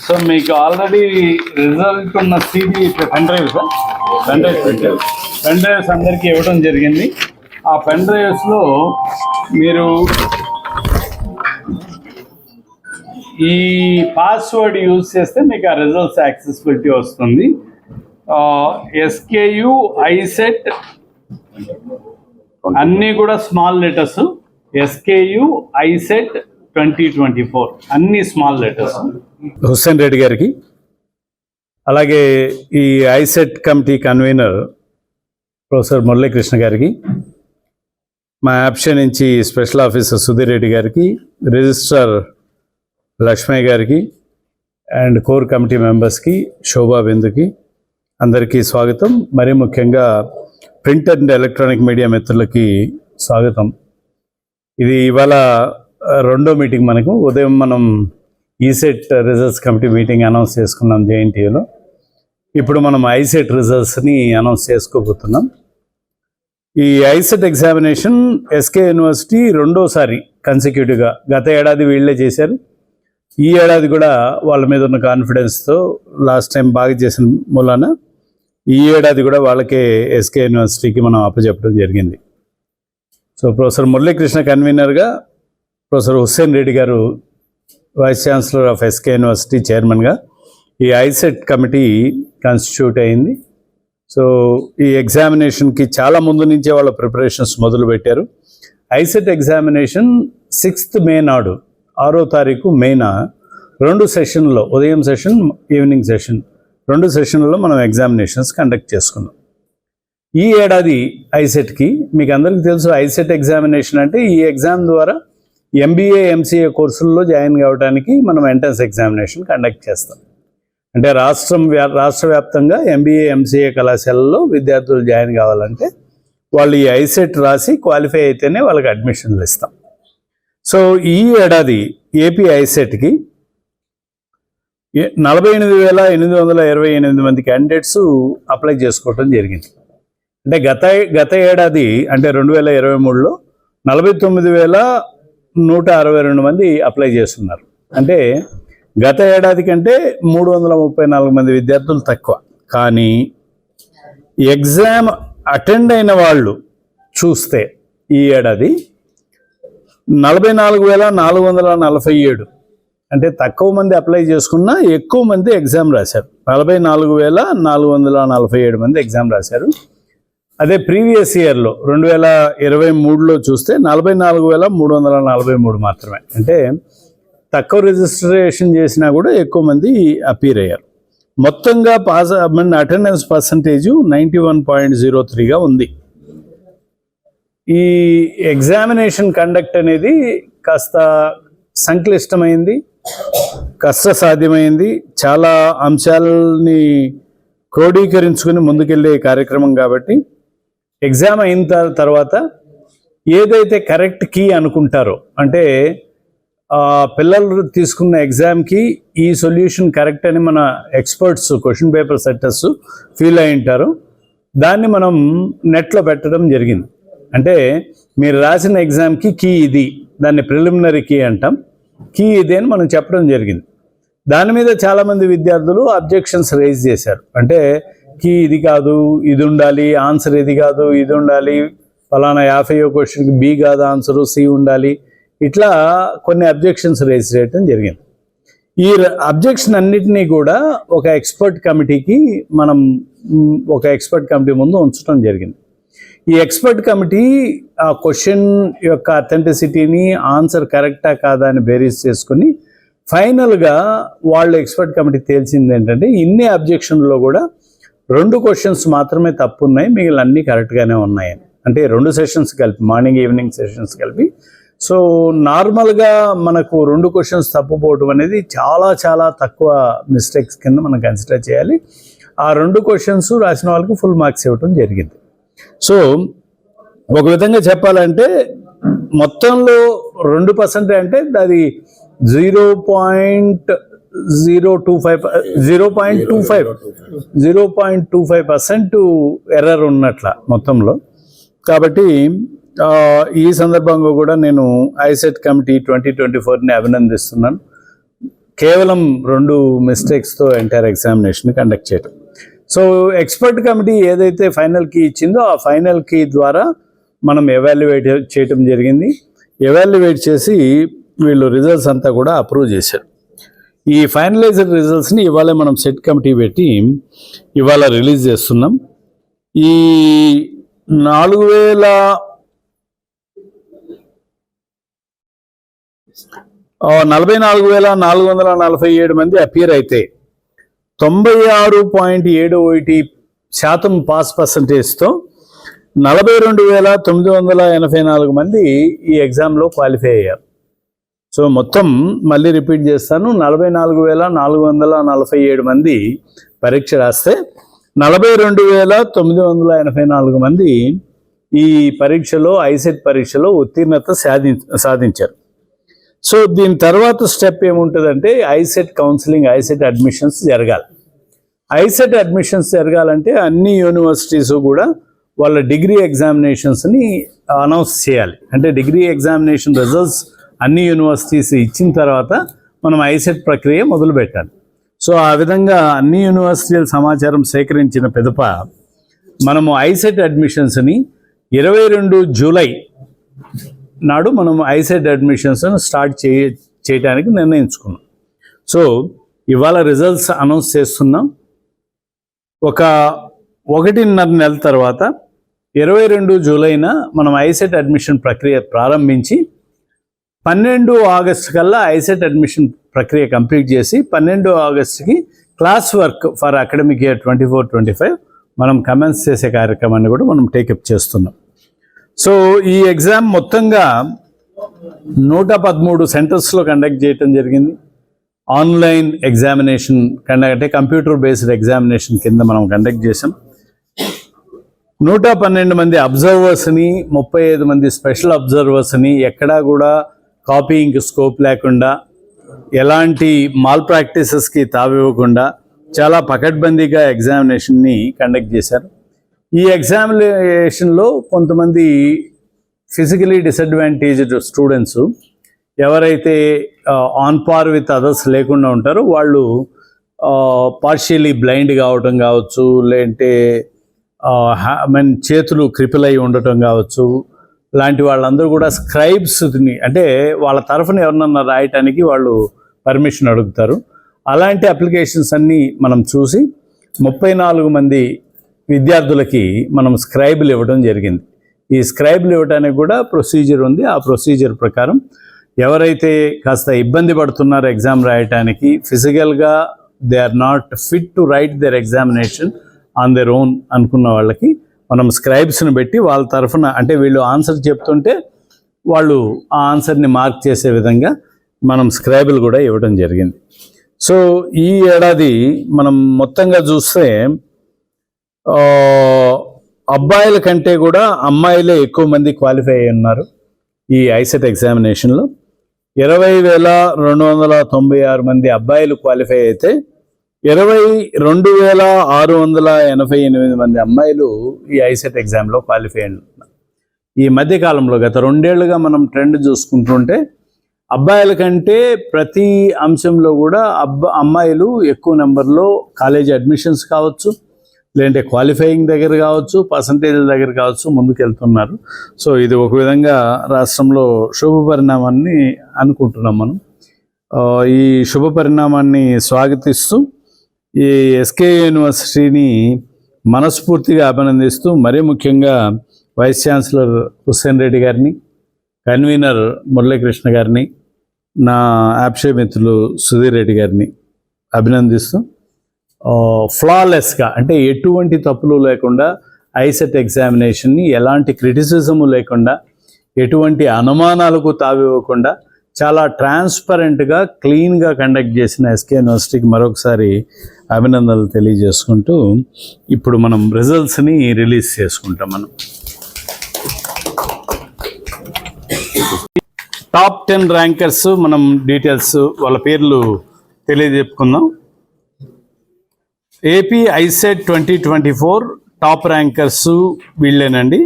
So మీకు already result ఉన్న CD pen drive sir, pen drives అందరికీ ఇవ్వడం జరిగింది. ఆ పెన్ డ్రైవ్స్లో మీరు ఈ పాస్వర్డ్ యూజ్ చేస్తే మీకు ఆ రిజల్ట్స్ యాక్సెసిబిలిటీ వస్తుంది. SKU ISET అన్నీ కూడా స్మాల్ లెటర్స్. SKU ISET 2024 అన్ని స్మాల్ లెటర్స్. హుస్సేన్ రెడ్డి గారికి, అలాగే ఈ ISET committee convener professor Muralikrishna గారికి, మా యాప్షన్ నుంచి స్పెషల్ ఆఫీసర్ సుధీర్ రెడ్డి గారికి, రిజిస్ట్రార్ లక్ష్మయ్య గారికి అండ్ కోర్ కమిటీ మెంబర్స్కి, శోభా బిందుకి అందరికీ స్వాగతం. మరీ ముఖ్యంగా ప్రింట్ అండ్ ఎలక్ట్రానిక్ మీడియా మిత్రులకి స్వాగతం. ఇది ఇవాళ రెండో మీటింగ్. మనకు ఉదయం మనం ISET results committee meeting announce చేసుకున్నాం JNTUలో. ఇప్పుడు మనం ISET రిజల్ట్స్ని అనౌన్స్ చేసుకోబోతున్నాం. ఈ ISET ఎగ్జామినేషన్ SK యూనివర్సిటీ రెండోసారి కన్సిక్యూటివ్గా, గత ఏడాది వీళ్ళే చేశారు. ఈ ఏడాది కూడా వాళ్ళ మీద ఉన్న కాన్ఫిడెన్స్తో లాస్ట్ టైం బాగా చేసిన మూలాన ఈ ఏడాది కూడా వాళ్ళకే SK యూనివర్సిటీకి మనం అప్పచెప్పడం జరిగింది. సో ప్రొఫెసర్ మురళీకృష్ణ కన్వీనర్గా, ప్రొఫెసర్ హుస్సేన్ రెడ్డి గారు vice chancellor of SK university చైర్మన్గా ఈ ISET కమిటీ కాన్స్టిట్యూట్ అయింది. సో ఈ ఎగ్జామినేషన్కి చాలా ముందు నుంచే వాళ్ళ ప్రిపరేషన్స్ మొదలుపెట్టారు. ISET ఎగ్జామినేషన్ 6th మే నాడు, 6వ తారీఖు మేన 2 సెషన్లో, ఉదయం సెషన్, ఈవినింగ్ సెషన్, 2 సెషన్లలో మనం ఎగ్జామినేషన్స్ కండక్ట్ చేసుకున్నాం. ఈ ఏడాది ISETకి మీకు అందరికీ తెలుసు, ISET ఎగ్జామినేషన్ అంటే ఈ ఎగ్జామ్ ద్వారా MBA MCA కోర్సుల్లో జాయిన్ కావడానికి మనం ఎంట్రన్స్ ఎగ్జామినేషన్ కండక్ట్ చేస్తాం. అంటే రాష్ట్ర వ్యాప్తంగా MBA MCA కళాశాలలో విద్యార్థులు జాయిన్ కావాలంటే వాళ్ళు ఈ ISET రాసి క్వాలిఫై అయితేనే వాళ్ళకి అడ్మిషన్లు ఇస్తాం. సో ఈ ఏడాది ఏపీ ISETకి 48,828 మంది క్యాండిడేట్స్ అప్లై చేసుకోవటం జరిగింది. అంటే గత ఏడాది అంటే 2023లో 49,162 మంది అప్లై చేస్తున్నారు. అంటే గత ఏడాది కంటే 334 మంది విద్యార్థులు తక్కువ. కానీ ఎగ్జామ్ అటెండ్ అయిన వాళ్ళు చూస్తే ఈ ఏడాది 44,447, అంటే తక్కువ మంది అప్లై చేసుకున్నా ఎక్కువ మంది ఎగ్జామ్ రాశారు. 44,447 మంది ఎగ్జామ్ రాశారు. అదే ప్రీవియస్ ఇయర్లో 2023లో చూస్తే 44,343 మాత్రమే. అంటే తక్కువ రిజిస్ట్రేషన్ చేసినా కూడా ఎక్కువ మంది అపీర్ అయ్యారు. మొత్తంగా అటెండెన్స్ పర్సంటేజు 91.03గా ఉంది. ఈ ఎగ్జామినేషన్ కండక్ట్ అనేది కాస్త సంక్లిష్టమైంది, కష్టసాధ్యమైంది. చాలా అంశాలని క్రోడీకరించుకుని ముందుకెళ్ళే కార్యక్రమం కాబట్టి ఎగ్జామ్ అయిన తర్వాత ఏదైతే కరెక్ట్ కీ అనుకుంటారో, అంటే పిల్లలు తీసుకున్న ఎగ్జామ్కి ఈ సొల్యూషన్ కరెక్ట్ అని మన experts, question paper setters feel అయి ఉంటారు. దాన్ని మనం నెట్లో పెట్టడం జరిగింది. అంటే మీరు రాసిన ఎగ్జామ్కి కీ ఇది, దాన్ని ప్రిలిమినరీ కీ అంటాం, కీ ఇది అని మనం చెప్పడం జరిగింది. దాని మీద చాలామంది విద్యార్థులు అబ్జెక్షన్స్ రైజ్ చేశారు. అంటే కీ ఇది కాదు, ఇది ఉండాలి, ఆన్సర్ ఇది కాదు, ఇది ఉండాలి, ఫలానా 50వ క్వశ్చన్కి B కాదు ఆన్సరు, C ఉండాలి, ఇట్లా కొన్ని అబ్జెక్షన్స్ రైజ్ చేయడం జరిగింది. ఈ అబ్జెక్షన్ అన్నిటినీ కూడా ఒక ఎక్స్పర్ట్ కమిటీ ముందు ఉంచడం జరిగింది. ఈ ఎక్స్పర్ట్ కమిటీ ఆ క్వశ్చన్ యొక్క అథెంటిసిటీని, ఆన్సర్ కరెక్టా కాదా అని బేరీజ్ చేసుకుని ఫైనల్గా వాళ్ళు ఎక్స్పర్ట్ కమిటీ తేల్చింది ఏంటంటే ఇన్ని అబ్జెక్షన్లో కూడా 2 క్వశ్చన్స్ మాత్రమే తప్పు ఉన్నాయి, మిగిలిన అన్నీ కరెక్ట్గానే ఉన్నాయని. అంటే 2 సెషన్స్ కలిపి, మార్నింగ్ ఈవినింగ్ సెషన్స్ కలిపి సో నార్మల్గా మనకు 2 క్వశ్చన్స్ తప్పుపోవడం అనేది చాలా చాలా తక్కువ మిస్టేక్స్ కింద మనం కన్సిడర్ చేయాలి. ఆ 2 క్వశ్చన్స్ రాసిన వాళ్ళకి ఫుల్ మార్క్స్ ఇవ్వడం జరిగింది. సో ఒక విధంగా చెప్పాలంటే మొత్తంలో 2% అంటే అది 0.25% ఎర్రర్ ఉన్నట్ల మొత్తంలో. కాబట్టి ఈ సందర్భంగా కూడా నేను ఐసెట్ కమిటీ 2024ని అభినందిస్తున్నాను. కేవలం 2 మిస్టేక్స్తో ఎంటైర్ ఎగ్జామినేషన్ కండక్ట్ చేయడం. సో ఎక్స్పర్ట్ కమిటీ ఏదైతే ఫైనల్ కీ ఇచ్చిందో ఆ ఫైనల్ కీ ద్వారా మనం ఎవాల్యుయేట్ చేయటం జరిగింది. ఎవాల్యుయేట్ చేసి వీళ్ళు రిజల్ట్స్ అంతా కూడా అప్రూవ్ చేశారు. ఈ ఫైనలైజ్డ్ రిజల్ట్స్ని ఇవాళ మనం సెట్ కమిటీ పెట్టి ఇవాళ రిలీజ్ చేస్తున్నాం. ఈ 44,447 మంది అపియర్ అయితే 96.71% పాస్ పర్సంటేజ్తో 42,984 మంది ఈ ఎగ్జామ్లో క్వాలిఫై అయ్యారు. సో మొత్తం మళ్ళీ రిపీట్ చేస్తాను, 44,447 మంది పరీక్ష రాస్తే 42,984 మంది ఈ పరీక్షలో ఐసెట్ పరీక్షలో ఉత్తీర్ణత సాధించారు. సో దీని తర్వాత స్టెప్ ఏముంటుందంటే ఐసెట్ కౌన్సిలింగ్, ఐసెట్ అడ్మిషన్స్ జరగాలి. ఐసెట్ అడ్మిషన్స్ జరగాలంటే అన్ని యూనివర్సిటీస్ కూడా వాళ్ళ డిగ్రీ ఎగ్జామినేషన్స్ని అనౌన్స్ చేయాలి. అంటే డిగ్రీ ఎగ్జామినేషన్ రిజల్ట్స్ అన్ని యూనివర్సిటీస్ ఇచ్చిన తర్వాత మనం ఐసెట్ ప్రక్రియ మొదలు పెట్టాలి. సో ఆ విధంగా అన్ని యూనివర్సిటీల సమాచారం సేకరించిన పిదప మనము ఐసెట్ అడ్మిషన్స్ని 22 జూలై నాడు మనం ఐసెట్ అడ్మిషన్స్ను స్టార్ట్ చేయడానికి నిర్ణయించుకున్నాం. సో ఇవాళ రిజల్ట్స్ అనౌన్స్ చేస్తున్నాం. ఒక 1.5 నెల తర్వాత 22 జూలైన మనం ఐసెట్ అడ్మిషన్ ప్రక్రియ ప్రారంభించి 12 ఆగస్టు కల్లా ఐసెట్ అడ్మిషన్ ప్రక్రియ కంప్లీట్ చేసి 12 ఆగస్టుకి class work for academic year 24-25 మనం కమెన్స్ చేసే కార్యక్రమాన్ని కూడా మనం టేకప్ చేస్తున్నాం. సో ఈ ఎగ్జామ్ మొత్తంగా 113 సెంటర్స్లో కండక్ట్ చేయడం జరిగింది. ఆన్లైన్ ఎగ్జామినేషన్ అంటే కంప్యూటర్ బేస్డ్ ఎగ్జామినేషన్ కింద మనం కండక్ట్ చేసాం. 112 మంది అబ్జర్వర్స్ని, 35 మంది స్పెషల్ అబ్జర్వర్స్ని ఎక్కడా కూడా కాపీయింగ్ స్కోప్ లేకుండా, ఎలాంటి మాల్ ప్రాక్టీసెస్కి తావివ్వకుండా చాలా పకడ్బందీగా ఎగ్జామినేషన్ని కండక్ట్ చేశారు. ఈ ఎగ్జామినేషన్లో కొంతమంది ఫిజికలీ డిసడ్వాంటేజ్డ్ స్టూడెంట్స్ ఎవరైతే ఆన్ పార్ విత్ అదర్స్ లేకుండా ఉంటారో వాళ్ళు పార్షియలీ బ్లైండ్ కావటం కావచ్చు, లేదంటే చేతులు క్రిపిల్ అయి ఉండటం కావచ్చు, లాంటి వాళ్ళందరూ కూడా స్క్రైబ్స్ని అంటే వాళ్ళ తరఫున ఎవరినన్నా రాయటానికి వాళ్ళు పర్మిషన్ అడుగుతారు. అలాంటి అప్లికేషన్స్ అన్నీ మనం చూసి 34 మంది విద్యార్థులకి మనం స్క్రైబులు ఇవ్వడం జరిగింది. ఈ స్క్రైబులు ఇవ్వడానికి కూడా ప్రొసీజర్ ఉంది. ఆ ప్రొసీజర్ ప్రకారం ఎవరైతే కాస్త ఇబ్బంది పడుతున్నారో ఎగ్జామ్ రాయటానికి, ఫిజికల్గా they are not fit to write their examination on their own అనుకున్న వాళ్ళకి మనం స్క్రైబ్స్ని పెట్టి వాళ్ళ తరఫున అంటే వీళ్ళు ఆన్సర్ చెప్తుంటే వాళ్ళు ఆ ఆన్సర్ని మార్క్ చేసే విధంగా మనం స్క్రైబులు కూడా ఇవ్వడం జరిగింది. సో ఈ ఏడాది మనం మొత్తంగా చూస్తే అబ్బాయిల కంటే కూడా అమ్మాయిలే ఎక్కువ మంది క్వాలిఫై అయి ఉన్నారు ఈ ఐసెట్ ఎగ్జామినేషన్లో. 20,296 మంది అబ్బాయిలు క్వాలిఫై అయితే 22,688 మంది అమ్మాయిలు ఈ ఐసెట్ ఎగ్జామ్లో క్వాలిఫై అయినారు. ఈ మధ్యకాలంలో గత 2 ఏళ్లుగా మనం ట్రెండ్ చూసుకుంటుంటే అబ్బాయిల కంటే ప్రతి అంశంలో కూడా అమ్మాయిలు ఎక్కువ నెంబర్లో కాలేజీ అడ్మిషన్స్ కావచ్చు, లేదంటే క్వాలిఫైయింగ్ దగ్గర కావచ్చు, పర్సంటేజ్ల దగ్గర కావచ్చు ముందుకెళ్తున్నారు. సో ఇది ఒక విధంగా రాష్ట్రంలో శుభ పరిణామాన్ని అనుకుంటున్నాం మనం. ఈ శుభ పరిణామాన్ని స్వాగతిస్తూ ఈ ఎస్కే యూనివర్సిటీని మనస్ఫూర్తిగా అభినందిస్తూ, మరీ ముఖ్యంగా వైస్ ఛాన్సలర్ హుస్సేన్ రెడ్డి గారిని, కన్వీనర్ మురళీకృష్ణ గారిని, నా యాప్షే మిత్రులు సుధీర్ రెడ్డి గారిని అభినందిస్తూ ఫ్లాలెస్గా అంటే ఎటువంటి తప్పులు లేకుండా ఐసెట్ ఎగ్జామినేషన్ని ఎలాంటి క్రిటిసిజము లేకుండా ఎటువంటి అనుమానాలకు తావివ్వకుండా చాలా ట్రాన్స్పరెంట్గా క్లీన్గా కండక్ట్ చేసిన ఎస్కే యూనివర్సిటీకి మరొకసారి అభినందనలు తెలియజేసుకుంటూ ఇప్పుడు మనం రిజల్ట్స్ని రిలీజ్ చేసుకుంటాం. మనం టాప్ 10 ర్యాంకర్స్ మనం డీటెయిల్స్ వాళ్ళ పేర్లు తెలియజెప్పుకుందాం. ఏపీ ఐసెట్ 2024 టాప్ ర్యాంకర్స్ వీళ్ళేనండి.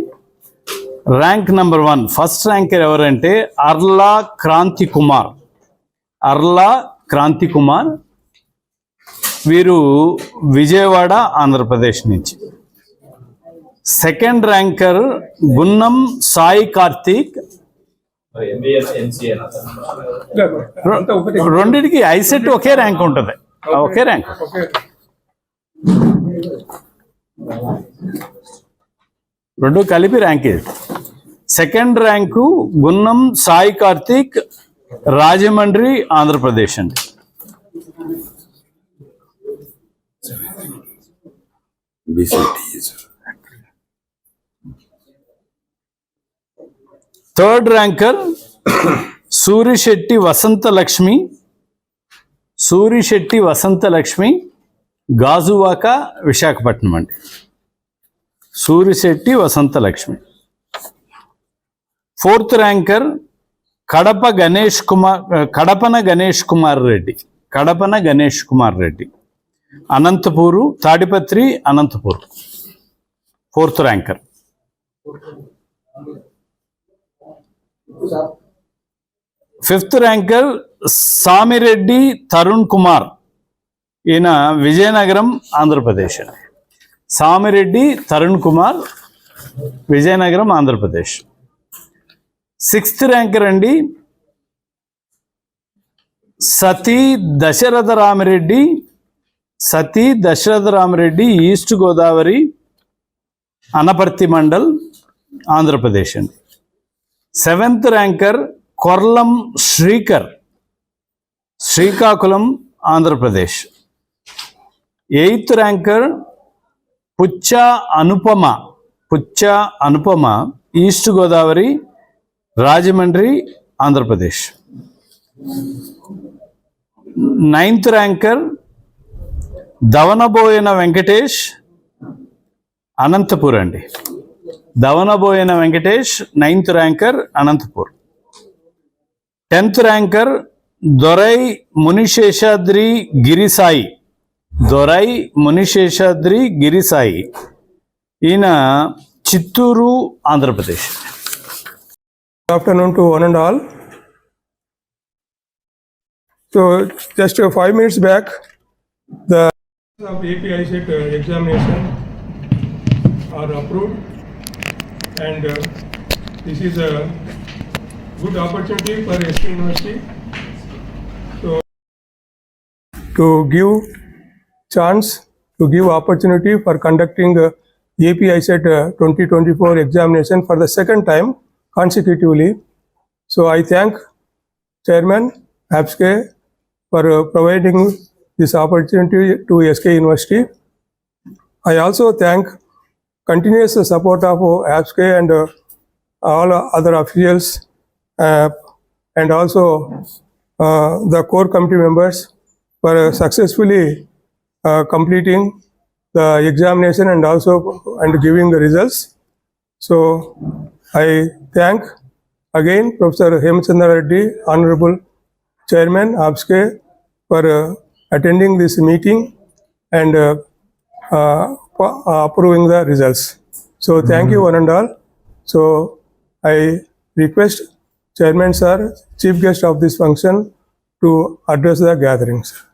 ర్యాంక్ నెంబర్ 1 ఫస్ట్ ర్యాంకర్ ఎవరంటే అర్లా క్రాంతి కుమార్. వీరు విజయవాడ ఆంధ్రప్రదేశ్ నుంచి. Second ranker Gunnam Sai Karthik. రెండింటికి ఐసెట్ ఒకే ర్యాంక్ ఉంటుంది, ఒకే ర్యాంక్. రెండు కలిపి ర్యాంక్ ఇది. సెకండ్ ర్యాంకు గున్నం సాయి కార్తీక్, రాజమండ్రి ఆంధ్రప్రదేశ్ అండి. థర్డ్ ర్యాంకర్ సూరిశెట్టి వసంతలక్ష్మి, గాజువాక విశాఖపట్నం అండి. Surisetti Vasanthalakshmi. Fourth ranker Kadapana Ganesh Kumar Reddy, Anantapuru, Tadipatri, Anantapur. Fourth ranker. Fifth ranker Samireddy Tarun Kumar, ఈయన విజయనగరం ఆంధ్రప్రదేశ్. సామిరెడ్డి తరుణ్ కుమార్, విజయనగరం ఆంధ్రప్రదేశ్. సిక్స్త్ ర్యాంకర్ అండి సతీ దశరథ రామిరెడ్డి, ఈస్ట్ గోదావరి, అనపర్తి మండల్, ఆంధ్రప్రదేశ్ అండి. Seventh ranker Korlam Srikakulam, Andhra Pradesh. Eighth ranker Puccha Anupama, east Godavari, Rajahmundry, Andhra Pradesh. Ninth ranker Davanaboyina Venkatesh, Anantapur అండి. Davanaboyina Venkatesh, ninth ranker, Anantapur. 10th ranker Dorai Muniseshadri Girisai, ఈయన Chittoor, Andhra Pradesh. Good afternoon to one and all. So just 5 minutes back, the of API set examination are approved, and this is a good opportunity for SK University to give chance, to give opportunity for conducting API set 2024 examination for the second time consecutively. So I thank Chairman APSK for providing this opportunity to SK University. I also thank continuous support of APSK and all other officials and also the core committee members for successfully completing the examination and also giving the results. So I thank again Professor Hemachandra Reddy, Honorable Chairman APSK, for attending this meeting and approving the results. So thank you one and all. So I request Chairman Sir, Chief Guest of this function, to address the gatherings.